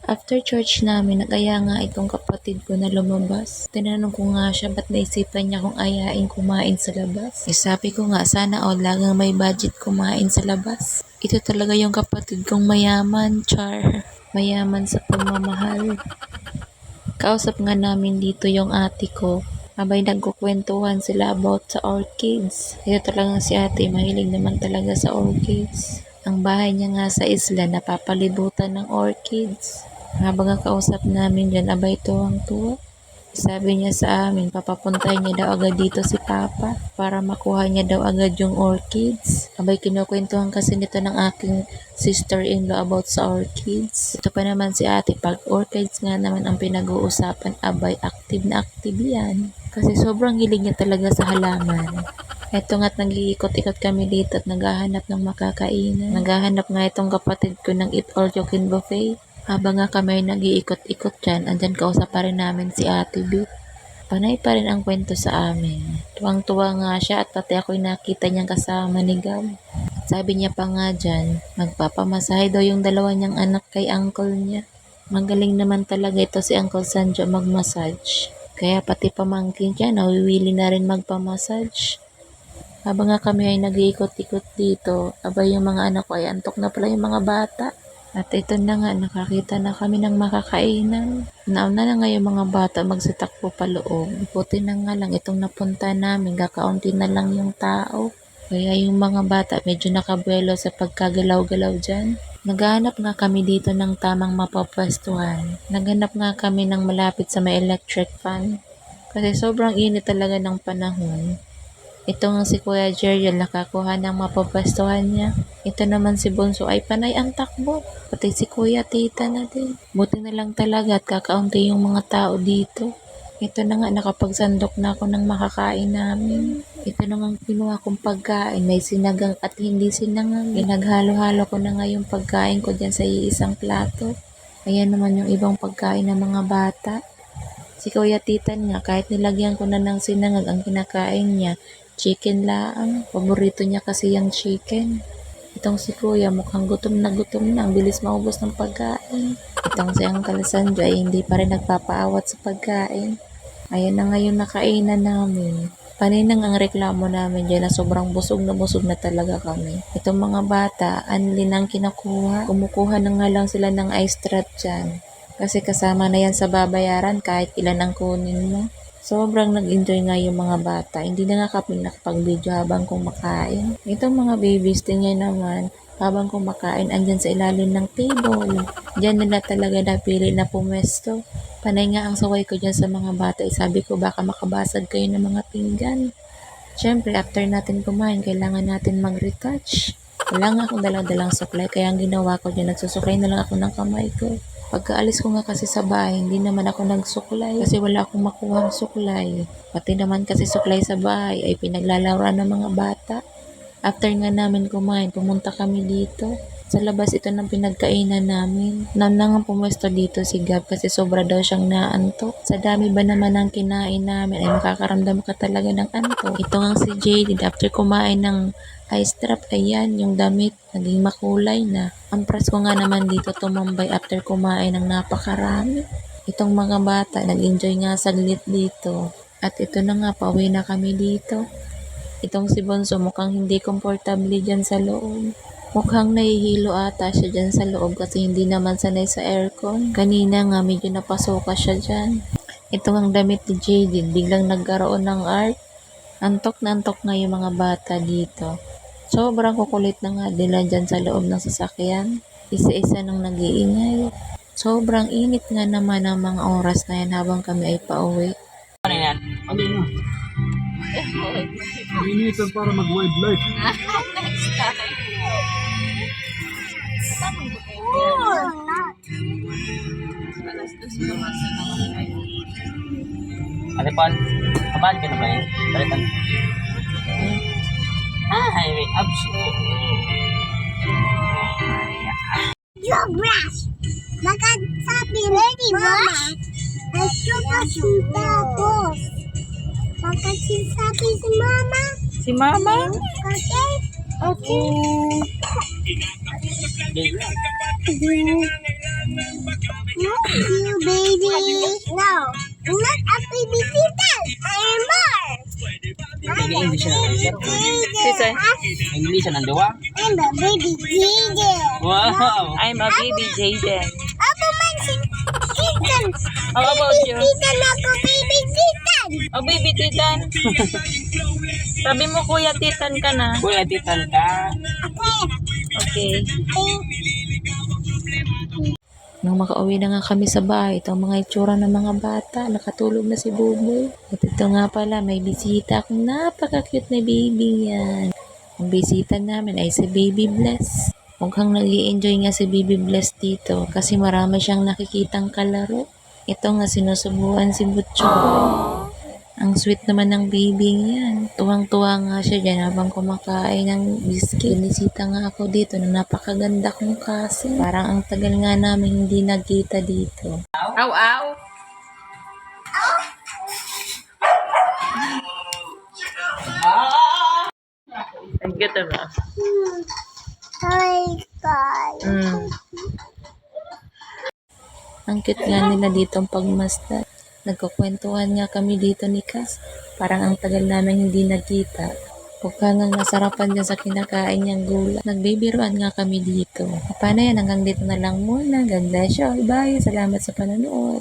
After church namin, nag-aya nga itong kapatid ko na lumabas. Tinanong ko nga siya ba't naisipan niya kung ayain kumain sa labas. Sabi ko nga sana all lagang may budget kumain sa labas. Ito talaga yung kapatid kong mayaman, char. Mayaman sa pagmamahal. Kausap nga namin dito yung ate ko. Abay nagkukwentuhan sila about sa orchids. Ito talaga si ate, mahilig naman talaga sa orchids. Ang bahay niya nga sa isla, napapalibutan ng orchids. Habang ang kausap namin dyan, abay tuwang-tuwa. Sabi niya sa amin, papapuntahin niya daw agad dito si Papa para makuha niya daw agad yung orchids. Abay kinukwentuhan kasi nito ng aking sister-in-law about sa orchids. Ito pa naman si ate, pag orchids nga naman ang pinag-uusapan, abay active na active yan. Kasi sobrang hilig niya talaga sa halaman. Eto nga't nag-iikot-ikot kami dito at naghahanap ng makakainan. Naghahanap nga itong kapatid ko ng Eat All You Can Buffet. Habang nga kami nag-iikot-ikot dyan, andyan kausap pa rin namin si Ate B. Panay pa rin ang kwento sa amin. Tuwang-tuwa nga siya at pati ako'y nakita niyang kasama ni Gab. Sabi niya pa nga dyan, magpapamasahe daw yung dalawa niyang anak kay uncle niya. Magaling naman talaga ito si Uncle Sanjo mag-massage. Kaya pati pamangkin niya, nawiwili na rin magpamassage. Habang nga kami ay nag-iikot-ikot dito, abay yung mga anak ko ay antok na pala yung mga bata. At ito na nga, nakakita na kami ng makakainan. Nauna na nga yung mga bata magsitakbo pa loob. Buti na nga lang itong napunta namin, kakaunti na lang yung tao. Kaya yung mga bata medyo nakabuelo sa pagkagalaw-galaw dyan. Naghahanap nga kami dito ng tamang mapapwestuhan. Naghanap nga kami ng malapit sa may electric fan. Kasi sobrang init talaga ng panahon. Ito nga si Kuya Jeriel nakakuha ng mapapwestuhan niya. Ito naman si Bonso ay panay ang takbo. Pati si Kuya Tita na din. Buti na lang talaga at kakaunti yung mga tao dito. Ito na nga nakapagsandok na ako ng makakain namin. Ito na nga kinuha kong pagkain. May sinagang at hindi sinagang. Pinaghalo-halo ko na nga yung pagkain ko dyan sa iisang plato. Ayan naman yung ibang pagkain ng mga bata. Si Kuya Titan nga kahit nilagyan ko na ng sinangag ang kinakain niya, chicken laang. Paborito niya kasi yung chicken. Itong si Kuya mukhang gutom na. Ang bilis maubos ng pagkain. Itong si Uncle Sanjo ay hindi pa rin nagpapaawat sa pagkain. Ayan na ngayon nakainan namin. Paninang ang reklamo namin dyan na sobrang busog na talaga kami. Itong mga bata, anli nang kinukuha. Kumukuha na nga lang sila ng ice trap dyan. Kasi kasama na yan sa babayaran kahit ilan ang kunin mo. Sobrang nag-enjoy nga yung mga bata. Hindi na nga kami nakapag-video habang kumakain. Itong mga babies, tingnan naman, habang kumakain, andyan sa ilalim ng table. Diyan nila talaga napili na pumesto. Panay nga ang saway ko dyan sa mga bata. Sabi ko baka makabasag kayo ng mga pinggan. Siyempre, after natin kumain, kailangan natin mag-retouch. Wala nga akong dalang suklay, kaya ang ginawa ko dyan, nagsusuklay na lang ako ng kamay ko. Pagkaalis ko nga kasi sa bahay, hindi naman ako nagsuklay kasi wala akong makuhang suklay. Pati naman kasi suklay sa bahay ay pinaglalaroan ng mga bata. After nga namin kumain, pumunta kami dito. Sa labas ito ng pinagkainan namin. Nang pumuesto dito si Gab kasi sobra daw siyang naantok. Sa dami ba naman ng kinain namin ay makakaramdam ka talaga ng antok. Ito nga si Jaded after kumain ng ice trap, ayan yung damit naging makulay na. Ang presko nga naman dito tumambay after kumain ng napakarami. Itong mga bata nag-enjoy nga saglit dito. At ito na nga, pauwi na kami dito. Itong si Bonso mukhang hindi komportable dyan sa loob. Mukhang nahihilo ata siya dyan sa loob kasi hindi naman sanay sa aircon. Kanina nga medyo napasuka siya dyan. Ito ang damit ni Jaden, biglang nagkaroon ng art. Antok na antok nga yung mga bata dito. Sobrang kukulit na nga nila dyan sa loob ng sasakyan. Isa-isa nang nag-iingay. Sobrang init nga naman ang mga oras na yan habang kami ay pauwi. Ano yan? Ano na? Initan para mag-wildlife. Ate Paul, kabal ka na ba yan? Balitan. Ay, abs. Geograss. Magkasabi Lady Mama. Ay supa boss. Magkasabi si Mama. Si Mama? Okay? Okay. You baby. No, I'm not a baby titan. I'm more. I'm a English na lang. baby Titan. titan. English na duwa. I'm a baby titan. Wow. I'm a baby Jaden. Ako man si titan. How about you? Titan ako, baby titan. Oh, baby Titan. Sabi mo, Kuya Titan ka na. Kuya, titan ka. Okay. Okay. Nung makauwi na nga kami sa bahay, itong mga itsura ng mga bata, nakatulog na si Buboy. At ito nga pala, may bisita akong napaka-cute na baby yan. Ang bisita namin ay si Baby Bless. Mukhang nag-i-enjoy nga si Baby Bless dito kasi marami siyang nakikitang kalaro. Ito nga sinusubuan si Butchoy. Ang sweet naman ng baby yan. Tuwang-tuwa nga siya dyan habang kumakain ng biscuit. Binisita nga ako dito na napakaganda kong kasi. Parang ang tagal nga namin hindi nagkita dito. Aw, aw! Ang cute ba? Hi, guys. Ang cute nga nila dito ang pagmasdan. Nagkukwentuhan nga kami dito ni Cass. Parang ang tagal namin hindi nagkita. Pagka nga nasarapan dyan sa kinakain niyang gulay. Nagbibiruan nga kami dito. Paano yan? Hanggang dito na lang muna. God bless you all. Bye. Salamat sa panonood.